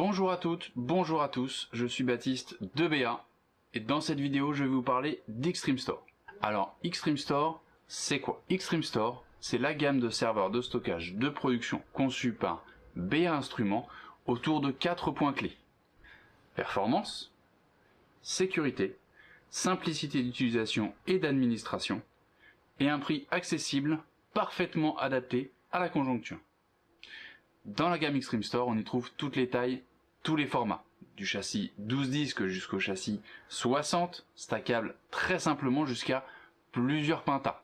Bonjour à toutes, bonjour à tous, je suis Baptiste de BA et dans cette vidéo je vais vous parler d'Xtreme Store. Alors Xtreme Store, c'est quoi? Xtreme Store, c'est la gamme de serveurs de stockage de production conçue par BA Instruments autour de 4 points clés. Performance, sécurité, simplicité d'utilisation et d'administration, et un prix accessible, parfaitement adapté à la conjoncture. Dans la gamme Xtreme Store, on y trouve toutes les tailles, tous les formats, du châssis 12 disques jusqu'au châssis 60, stackable très simplement jusqu'à plusieurs pentas.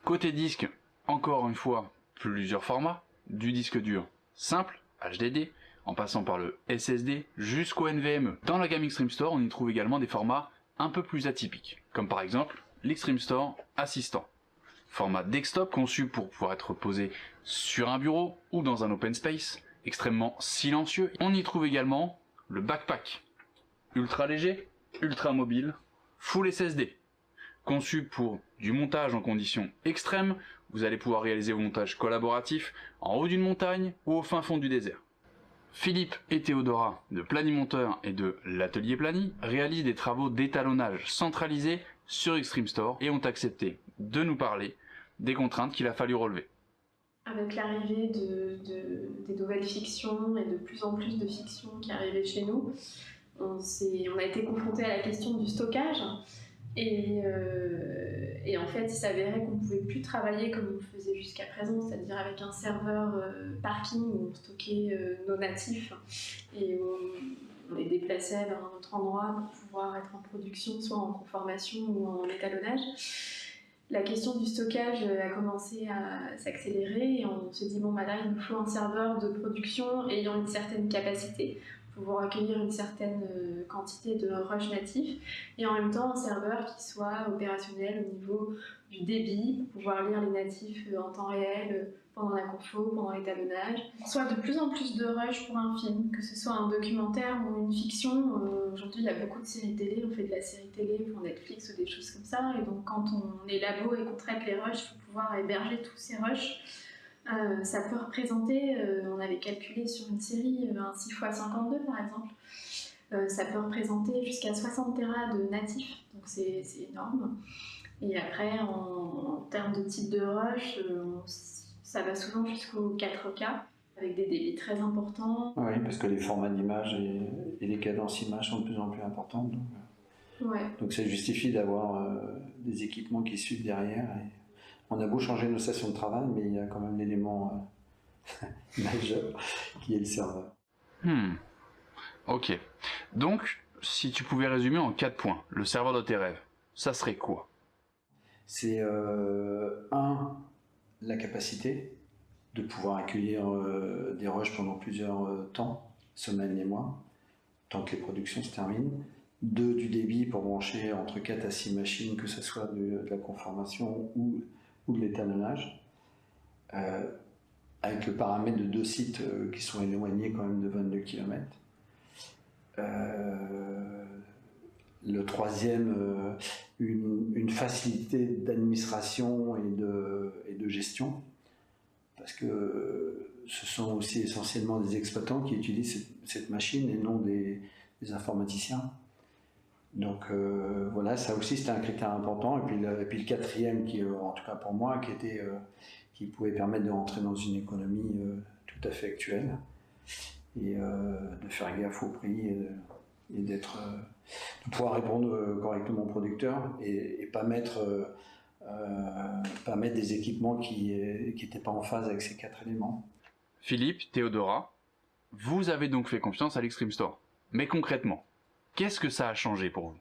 Côté disque, encore une fois, plusieurs formats, du disque dur simple, HDD, en passant par le SSD jusqu'au NVMe. Dans la gamme Xtreme Store, on y trouve également des formats un peu plus atypiques, comme par exemple l'Xtreme Store Assistant. Format desktop conçu pour pouvoir être posé sur un bureau ou dans un open space, extrêmement silencieux. On y trouve également le backpack, ultra léger, ultra mobile, full SSD, conçu pour du montage en conditions extrêmes. Vous allez pouvoir réaliser vos montages collaboratifs en haut d'une montagne ou au fin fond du désert. Philippe et Théodora de Planimonteur et de l'Atelier Plani réalisent des travaux d'étalonnage centralisés sur Xtreme Store et ont accepté de nous parler des contraintes qu'il a fallu relever. Avec l'arrivée des nouvelles fictions et de plus en plus de fictions qui arrivaient chez nous, on a été confronté à la question du stockage et en fait il s'avérait qu'on ne pouvait plus travailler comme on le faisait jusqu'à présent, c'est-à-dire avec un serveur parking où on stockait nos natifs et on les déplaçait vers un autre endroit pour pouvoir être en production, soit en conformation ou en étalonnage. La question du stockage a commencé à s'accélérer et on se dit bon bah là il nous faut un serveur de production ayant une certaine capacité pour pouvoir accueillir une certaine quantité de rush natif et en même temps un serveur qui soit opérationnel au niveau du débit pour pouvoir lire les natifs en temps réel pendant la confo, pendant l'étalonnage. Soit de plus en plus de rush pour un film, que ce soit un documentaire ou une fiction. Aujourd'hui il y a beaucoup de séries télé, on fait de la série télé pour Netflix ou des choses comme ça, et donc quand on est labo et qu'on traite les rushs, il faut pouvoir héberger tous ces rushs. Ça peut représenter, on avait calculé sur une série, un 6x52 par exemple, ça peut représenter jusqu'à 60 Tera de natifs, donc c'est énorme. Et après, en termes de type de rush, ça va souvent jusqu'au 4K, avec des débits très importants. Oui, parce que les formats d'image et les cadences images sont de plus en plus importantes. Donc ça justifie d'avoir des équipements qui suivent derrière. Et on a beau changer nos stations de travail, mais il y a quand même l'élément majeur qui est le serveur. Ok. Donc, si tu pouvais résumer en 4 points, le serveur de tes rêves, ça serait quoi? C'est la capacité de pouvoir accueillir des rushs pendant plusieurs temps, semaines et mois, tant que les productions se terminent. 2, du débit pour brancher entre 4 à 6 machines, que ce soit de la conformation ou de l'étalonnage, avec le paramètre de 2 sites qui sont éloignés quand même de 22 km. Le troisième, une facilité d'administration et de gestion, parce que ce sont aussi essentiellement des exploitants qui utilisent cette machine et non des informaticiens. Donc voilà, ça aussi c'était un critère important. Et puis le quatrième, qui en tout cas pour moi, qui pouvait permettre de rentrer dans une économie tout à fait actuelle et de faire gaffe au prix et de pouvoir répondre correctement aux producteurs et pas mettre des équipements qui n'étaient pas en phase avec ces 4 éléments. Philippe, Théodora, vous avez donc fait confiance à l'Xtreme Store. Mais concrètement, qu'est-ce que ça a changé pour vous?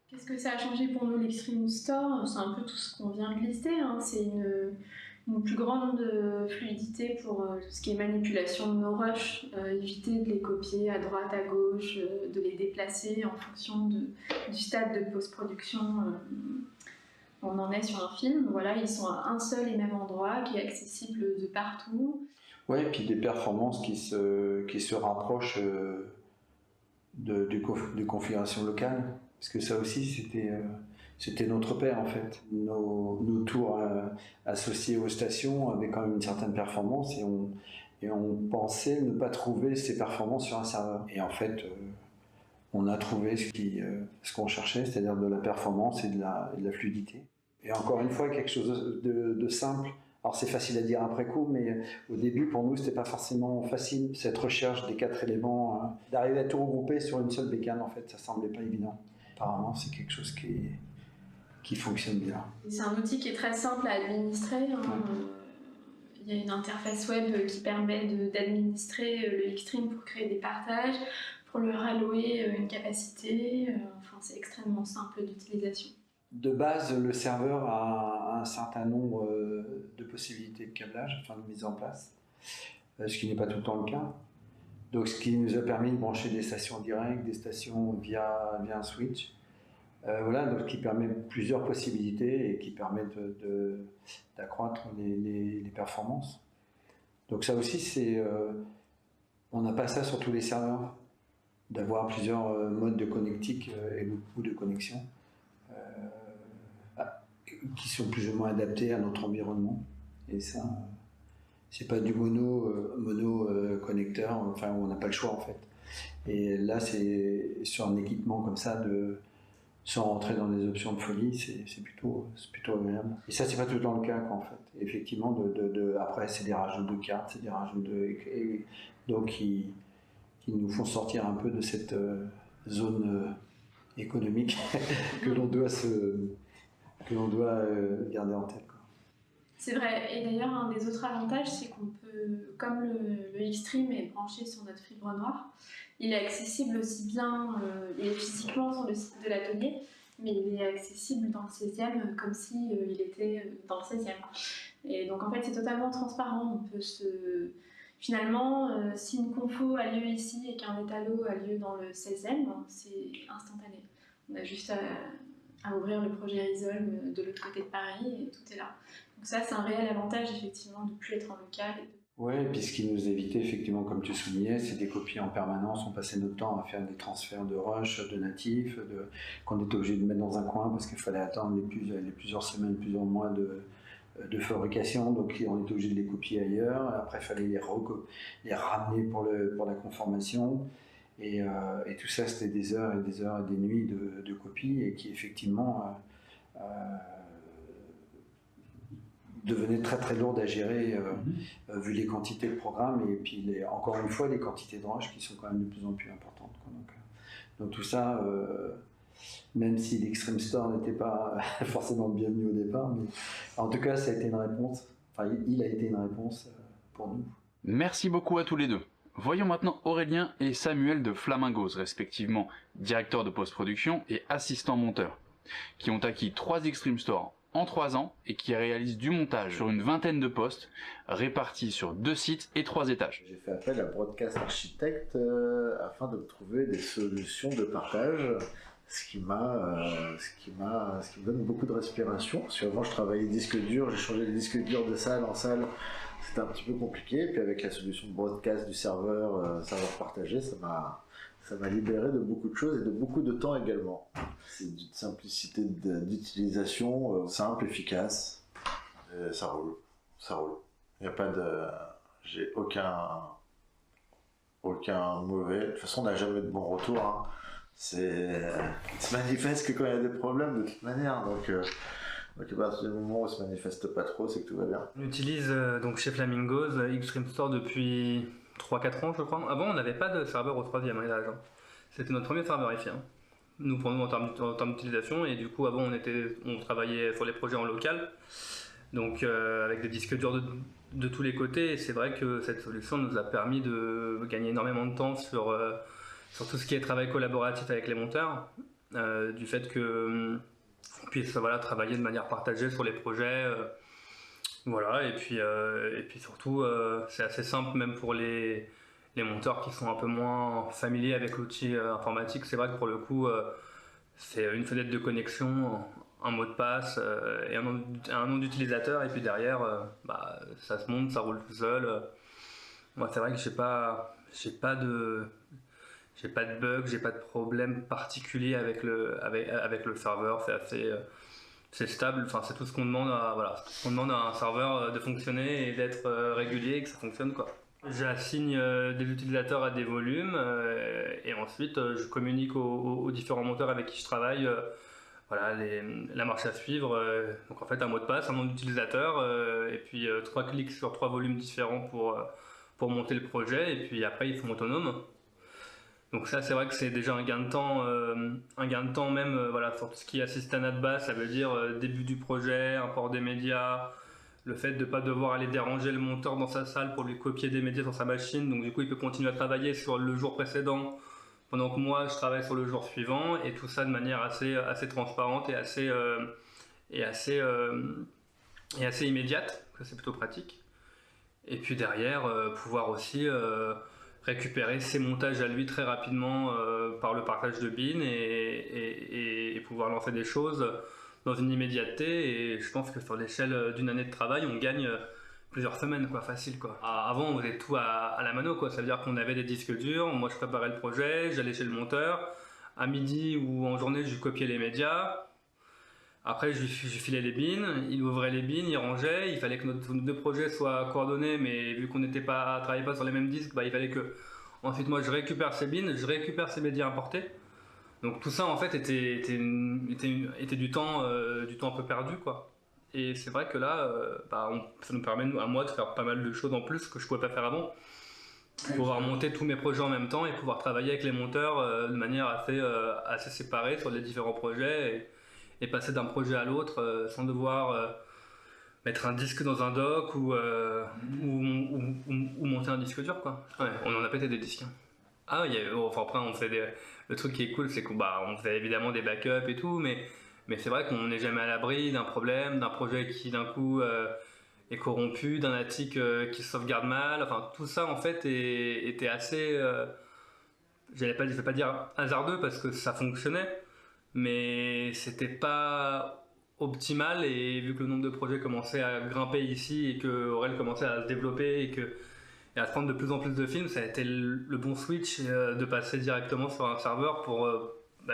Qu'est-ce que ça a changé pour nous, l'Xtreme Store? C'est un peu tout ce qu'on vient de lister, hein. C'est une plus grande fluidité pour tout ce qui est manipulation de nos rushs, éviter de les copier à droite, à gauche, de les déplacer en fonction du stade de post-production on en est sur un film. Voilà, ils sont à un seul et même endroit, qui est accessible de partout. Oui, et puis des performances qui se rapprochent de configuration locale, parce que ça aussi c'était notre père en fait. Nos tours associés aux stations avaient quand même une certaine performance et on pensait ne pas trouver ces performances sur un serveur. Et en fait, on a trouvé ce qu'on cherchait, c'est-à-dire de la performance et de la fluidité. Et encore une fois, quelque chose de simple. Alors c'est facile à dire après coup, mais au début pour nous c'était pas forcément facile, cette recherche des 4 éléments, d'arriver à tout regrouper sur une seule bécane, en fait ça semblait pas évident. Apparemment c'est quelque chose qui fonctionne bien. C'est un outil qui est très simple à administrer. Il y a une interface web qui permet d'administrer le Xstream pour créer des partages, pour leur allouer une capacité. Enfin, c'est extrêmement simple d'utilisation. De base, le serveur a un certain nombre de possibilités de câblage, enfin de mise en place, ce qui n'est pas tout le temps le cas. Donc, ce qui nous a permis de brancher des stations directes, des stations via un switch. Voilà, donc qui permet plusieurs possibilités et qui permet d'accroître les performances. Donc ça aussi, on n'a pas ça sur tous les serveurs, d'avoir plusieurs modes de connectique ou de connexion. Qui sont plus ou moins adaptés à notre environnement. Et ça, c'est pas du mono connecteur, enfin on n'a pas le choix en fait. Et là, c'est sur un équipement comme ça, sans rentrer dans des options de folie, c'est plutôt agréable. Et ça, c'est pas tout le temps le cas quoi, en fait. Et effectivement, après, c'est des rajouts de cartes, c'est des rajouts donc qui nous font sortir un peu de cette zone économique que l'on doit garder en tête. Quoi. C'est vrai, et d'ailleurs un des autres avantages c'est qu'on peut, comme le Xstream est branché sur notre fibre noire, il est accessible aussi bien, il est physiquement sur le site de l'atelier, mais il est accessible dans le 16e comme s'il était dans le 16e. Et donc en fait c'est totalement transparent, on peut Finalement, si une confo a lieu ici et qu'un étalo a lieu dans le 16e, c'est instantané. On a juste à ouvrir le projet Resolve de l'autre côté de Paris et tout est là. Donc ça, c'est un réel avantage effectivement de ne plus être en local. Oui, et puis ce qui nous évitait effectivement, comme tu soulignais, c'est des copies en permanence. On passait notre temps à faire des transferts de rush, de natifs, qu'on était obligé de mettre dans un coin parce qu'il fallait attendre les plusieurs semaines, plusieurs mois de fabrication. Donc on était obligé de les copier ailleurs. Après, il fallait les ramener pour la conformation. Et tout ça, c'était des heures et des heures et des nuits de copies et qui effectivement devenaient très très lourdes à gérer vu les quantités de programmes et puis encore une fois les quantités de rush qui sont quand même de plus en plus importantes. Quoi. Donc tout ça, même si l'Xtreme Store n'était pas forcément le bienvenu au départ, mais en tout cas ça a été une réponse, enfin il a été une réponse pour nous. Merci beaucoup à tous les deux. Voyons maintenant Aurélien et Samuel de Flamingos, respectivement directeur de post-production et assistant monteur, qui ont acquis 3 Xtreme Store en 3 ans et qui réalisent du montage sur une vingtaine de postes répartis sur 2 sites et 3 étages. J'ai fait appel à Broadcast Architect afin de trouver des solutions de partage, ce qui me donne beaucoup de respiration. Parce qu'avant je travaillais disque dur, j'ai changé les disques durs de salle en salle. C'était un petit peu compliqué, puis avec la solution de broadcast du serveur partagé, ça m'a libéré de beaucoup de choses et de beaucoup de temps également. C'est une simplicité d'utilisation simple, efficace, et ça roule. Il n'y a pas j'ai aucun mauvais. De toute façon, on n'a jamais de bon retour. Hein. C'est manifeste que quand il y a des problèmes, de toute manière. Donc à partir du moment où ça ne se manifeste pas trop, c'est que tout va bien. On utilise donc chez Flamingos Xtreme Store depuis 3-4 ans, je crois. Avant, on n'avait pas de serveur au 3e étage. Hein. C'était notre premier serveur ici. Hein. Pour nous, en termes d'utilisation. Et du coup, avant, on travaillait sur les projets en local. Donc, avec des disques durs de tous les côtés. Et c'est vrai que cette solution nous a permis de gagner énormément de temps sur tout ce qui est travail collaboratif avec les monteurs. Du fait que puisse travailler de manière partagée sur les projets. Voilà, et puis surtout, c'est assez simple même pour les monteurs qui sont un peu moins familiers avec l'outil informatique. C'est vrai que pour le coup, c'est une fenêtre de connexion, un mot de passe et un nom d'utilisateur, et puis derrière, ça se monte, ça roule tout seul. Moi, c'est vrai que j'ai pas de bug, j'ai pas de problème particulier avec le serveur. C'est stable. Enfin, c'est tout ce qu'on demande à un serveur, de fonctionner et d'être régulier et que ça fonctionne quoi. J'assigne des utilisateurs à des volumes et ensuite je communique aux différents monteurs avec qui je travaille. Voilà, la marche à suivre. Donc en fait un mot de passe, un nom d'utilisateur et puis 3 clics sur 3 volumes différents pour monter le projet et puis après ils sont autonomes. Donc ça c'est vrai que c'est déjà un gain de temps même voilà, sur tout ce qui est assistanat de base, ça veut dire début du projet, import des médias, le fait de ne pas devoir aller déranger le monteur dans sa salle pour lui copier des médias sur sa machine, donc du coup il peut continuer à travailler sur le jour précédent pendant que moi je travaille sur le jour suivant et tout ça de manière assez transparente et assez immédiate, ça c'est plutôt pratique. Et puis derrière pouvoir aussi récupérer ses montages à lui très rapidement par le partage de bin et pouvoir lancer des choses dans une immédiateté et je pense que sur l'échelle d'une année de travail on gagne plusieurs semaines quoi, facile quoi. Avant on faisait tout à la mano quoi, ça veut dire qu'on avait des disques durs, moi je préparais le projet, j'allais chez le monteur, à midi ou en journée je copiais les médias, après je lui filais les bins, il ouvrait les bins, il rangeait, il fallait que nos deux projets soient coordonnés mais vu qu'on travaillait pas sur les mêmes disques, bah, il fallait que ensuite moi je récupère ces bins, je récupère ces médias importés. Donc tout ça en fait était du temps un peu perdu quoi. Et c'est vrai que là, ça nous permet à moi de faire pas mal de choses en plus que je pouvais pas faire avant. Pouvoir monter tous mes projets en même temps et pouvoir travailler avec les monteurs de manière assez séparée sur les différents projets et passer d'un projet à l'autre sans devoir mettre un disque dans un dock ou monter un disque dur quoi. Ouais, on en a pété des disques. Ah, après on fait le truc qui est cool, c'est qu'on fait évidemment des backups et tout, mais c'est vrai qu'on n'est jamais à l'abri d'un problème, d'un projet qui d'un coup est corrompu, d'un attic qui se sauvegarde mal. Enfin, tout ça en fait était assez, je vais pas dire hasardeux parce que ça fonctionnait, mais c'était pas optimal et vu que le nombre de projets commençait à grimper ici et que Aurel commençait à se développer et à se prendre de plus en plus de films, ça a été le bon switch de passer directement sur un serveur pour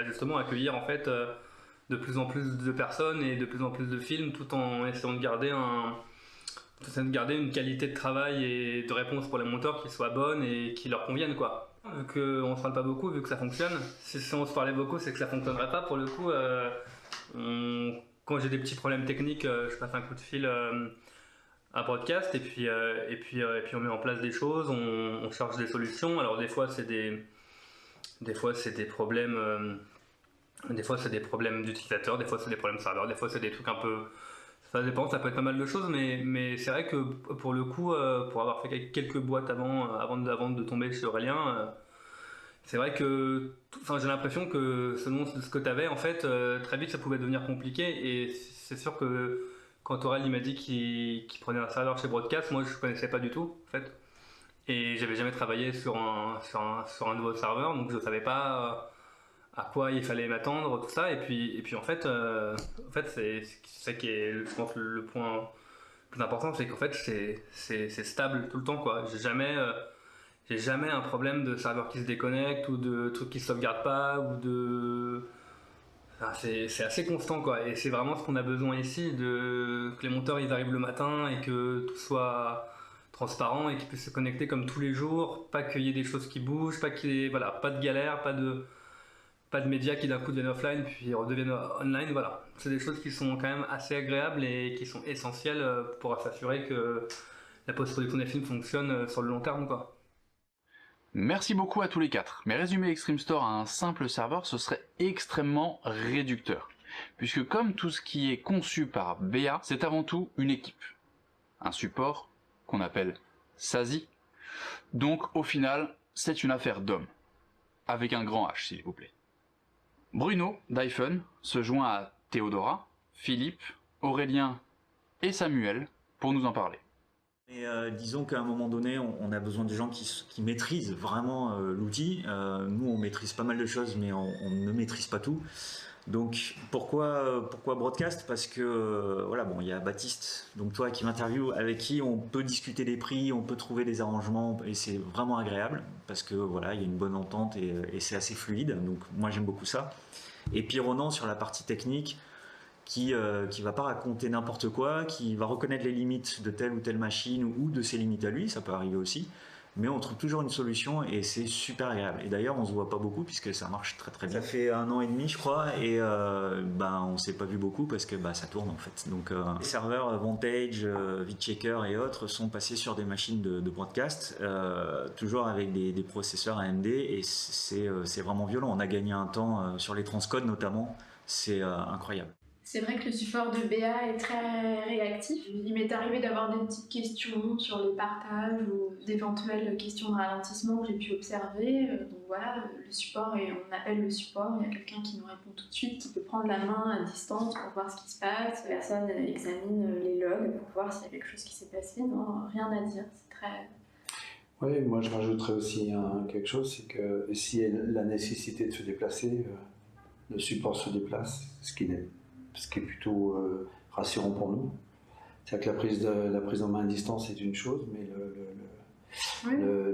justement accueillir en fait de plus en plus de personnes et de plus en plus de films tout en essayant de garder une qualité de travail et de réponse pour les monteurs qui soit bonne et qui leur convienne quoi. Vu qu'on se parle pas beaucoup, vu que ça fonctionne, si on se parlait beaucoup c'est que ça fonctionnerait pas pour le coup. Quand j'ai des petits problèmes techniques, je passe un coup de fil à Broadcast et puis on met en place des choses, on cherche des solutions. Alors des fois c'est des problèmes d'utilisateurs, des fois c'est des problèmes serveurs, des fois c'est des trucs un peu, ça dépend, ça peut être pas mal de choses, mais c'est vrai que pour le coup pour avoir fait quelques boîtes avant de tomber chez Aurélien, c'est vrai que j'ai l'impression que selon ce que tu avais en fait très vite ça pouvait devenir compliqué et c'est sûr que quand Aurel il m'a dit qu'il prenait un serveur chez Broadcast, moi je connaissais pas du tout en fait. Et j'avais jamais travaillé sur un nouveau serveur, donc je savais pas à quoi il fallait m'attendre, tout ça. Et puis en fait c'est ça qui est, je pense, le point le plus important, c'est qu'en fait c'est stable tout le temps quoi. J'ai jamais un problème de serveur qui se déconnecte ou de trucs qui se sauvegardent pas ou de c'est assez constant quoi, et c'est vraiment ce qu'on a besoin ici, que les monteurs ils arrivent le matin et que tout soit transparent et qu'ils puissent se connecter comme tous les jours, pas qu'il y ait des choses qui bougent, pas de galère, pas de médias qui d'un coup deviennent offline puis redeviennent online, voilà. C'est des choses qui sont quand même assez agréables et qui sont essentielles pour s'assurer que la post-production des films fonctionne sur le long terme quoi. Merci beaucoup à tous les quatre, mais résumer Extreme Store à un simple serveur, ce serait extrêmement réducteur. Puisque comme tout ce qui est conçu par BA, c'est avant tout une équipe. Un support qu'on appelle SASI. Donc au final, c'est une affaire d'hommes. Avec un grand H s'il vous plaît. Bruno d'iPhone se joint à Théodora, Philippe, Aurélien et Samuel pour nous en parler. Et disons qu'à un moment donné, on a besoin de gens qui maîtrisent vraiment l'outil. Nous, on maîtrise pas mal de choses, mais on ne maîtrise pas tout. Donc, pourquoi Broadcast ? Parce que voilà, bon, il y a Baptiste, donc toi qui m'interviewe, avec qui on peut discuter des prix, on peut trouver des arrangements, et c'est vraiment agréable parce que voilà, il y a une bonne entente et c'est assez fluide. Donc, moi, j'aime beaucoup ça. Et puis Ronan sur la partie technique, qui va pas raconter n'importe quoi, qui va reconnaître les limites de telle ou telle machine ou de ses limites à lui, ça peut arriver aussi, mais on trouve toujours une solution et c'est super agréable. Et d'ailleurs, on se voit pas beaucoup puisque ça marche très très bien. Ça fait 1 an et demi, je crois, et on s'est pas vu beaucoup parce que ça tourne en fait. Donc les serveurs Vantage, VChecker et autres sont passés sur des machines de broadcast, toujours avec des processeurs AMD, et c'est vraiment violent. On a gagné un temps sur les transcodes notamment, c'est incroyable. C'est vrai que le support de BA est très réactif. Il m'est arrivé d'avoir des petites questions sur les partages ou d'éventuelles questions de ralentissement que j'ai pu observer. Donc voilà, le support, on appelle le support, il y a quelqu'un qui nous répond tout de suite, qui peut prendre la main à distance pour voir ce qui se passe. La personne examine les logs pour voir s'il y a quelque chose qui s'est passé. Non, rien à dire, c'est très... Oui, moi je rajouterais aussi quelque chose, c'est que s'il y a la nécessité de se déplacer, le support se déplace, ce qui est plutôt rassurant pour nous. C'est-à-dire que la prise en main à distance est une chose, mais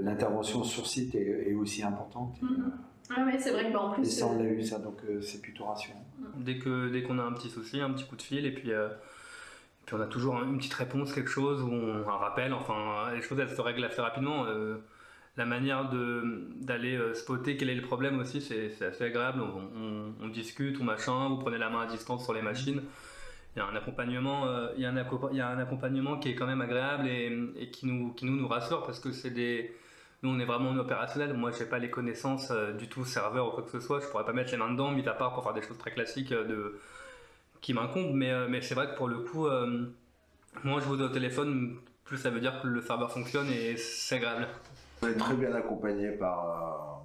l'intervention sur site est aussi importante. Ah ouais, c'est vrai que en plus... Et ça, on l'a eu, ça, donc c'est plutôt rassurant. Dès qu'on a un petit souci, un petit coup de fil, et puis on a toujours une petite réponse, quelque chose, ou un rappel, enfin, les choses elles se règlent assez rapidement. La manière d'aller spotter quel est le problème aussi, c'est assez agréable. On discute ou machin, vous prenez la main à distance sur les machines. Il y a un accompagnement, qui est quand même agréable et qui nous rassure parce que nous on est vraiment en opérationnel. Moi j'ai pas les connaissances du tout serveur ou quoi que ce soit. Je pourrais pas mettre les mains dedans, mis à part pour faire des choses très classiques qui m'incombent. Mais c'est vrai que pour le coup, moins je vous ai au téléphone, plus ça veut dire que le serveur fonctionne et c'est agréable. On est très bien accompagné par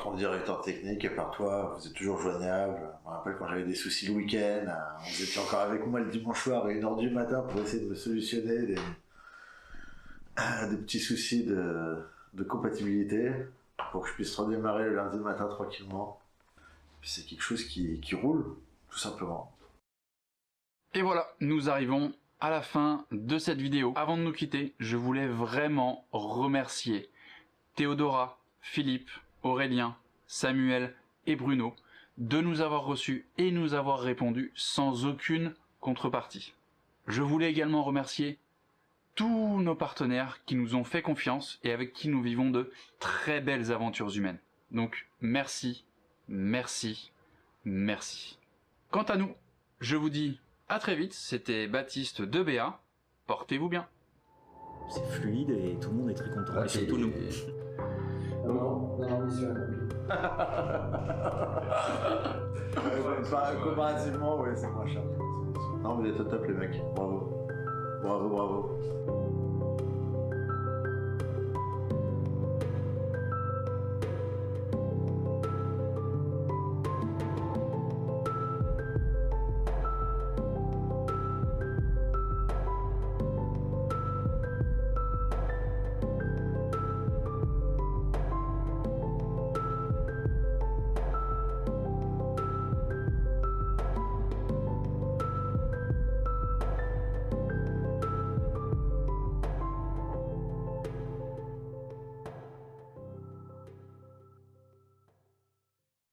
ton directeur technique et par toi. Vous êtes toujours joignable. Je me rappelle quand j'avais des soucis le week-end, vous étiez encore avec moi le dimanche soir à 1h du matin pour essayer de me solutionner des petits soucis de compatibilité pour que je puisse redémarrer le lundi matin tranquillement. Puis c'est quelque chose qui roule, tout simplement. Et voilà, nous arrivons à la fin de cette vidéo. Avant de nous quitter, je voulais vraiment remercier Théodora, Philippe, Aurélien, Samuel et Bruno de nous avoir reçus et nous avoir répondu sans aucune contrepartie. Je voulais également remercier tous nos partenaires qui nous ont fait confiance et avec qui nous vivons de très belles aventures humaines. Donc merci, merci, merci. Quant à nous, je vous dis à très vite, c'était Baptiste de BA, portez-vous bien. C'est fluide et tout le monde est très content, et surtout nous. Non, mission Comparativement, ouais, c'est moins cher. Non, vous êtes au top les mecs, bravo. Bravo.